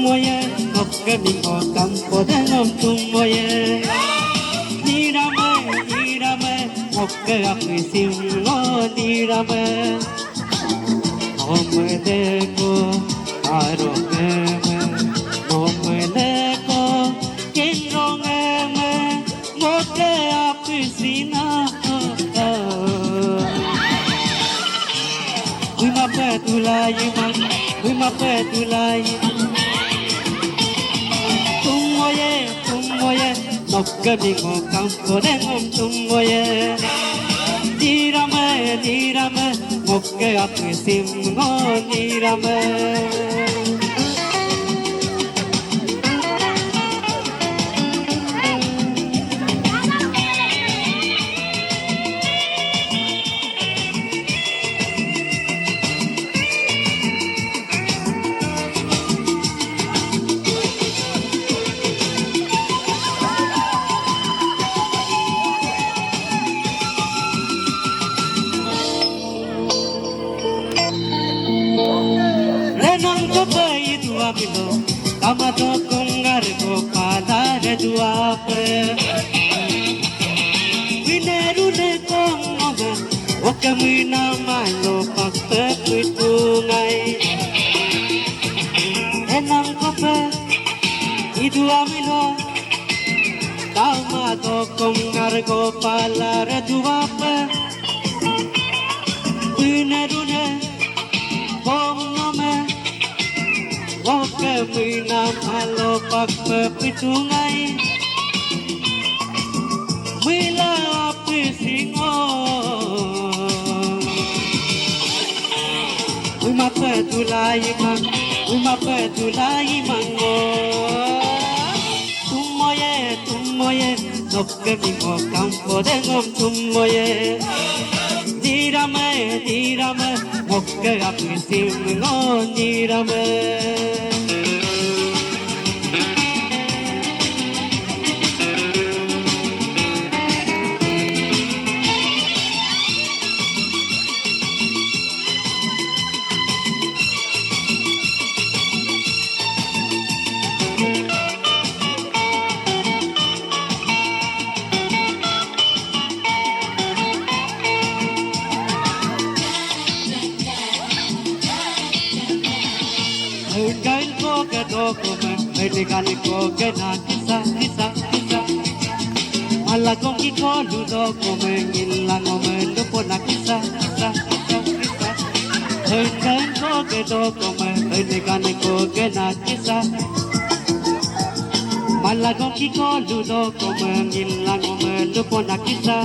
moye mokke mi ko kampo dengom tum moye nirame mokke api simno nirame om deko aro me om deko kinrong me mokke api sina we ma petulai man we ma petulai tum moye mokke mi ko kampo dengom tum moye nirame mokke api simno nirame Milo, kamato kungar ko padar duape. Wineru ne kongoga, okamina malo pakte pitungai. Enam kope, idua milo, kamato kungar ko padar duape. Wineru ne kongoga. Oke mina malo pakpe pitungai mila api singo uma petulai mango tumoye nokke mingo kampo dengom tumoye nirame mokke api singo nirame Gail ko ke doko me, medical ko ke na kisa. Malagong ki ko ludo ko me, ilang o me lupo na kisa. Gail ko ke doko me, medical ko ke na kisa. Malagong ki ko ludo ko me, ilang o me lupo na kisa.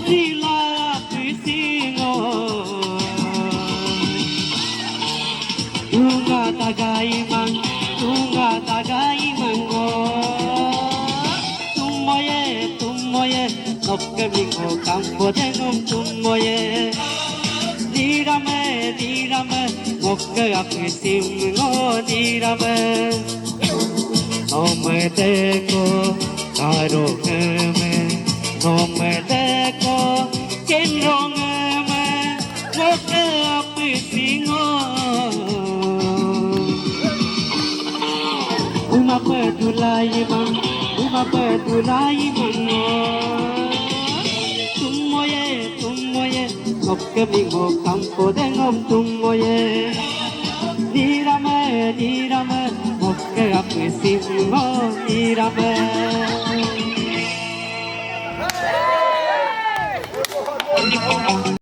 Sila pisingo. Tunga tagai mango tumoye nokke mi ko kampo dengom tumoye nirame mokke api simno nirame nome deko karo me nome deko kenrong me mokke api singo uma petulai mango tumoye mokke mingo kampo dengom tumoye nirame mokke api simno nirame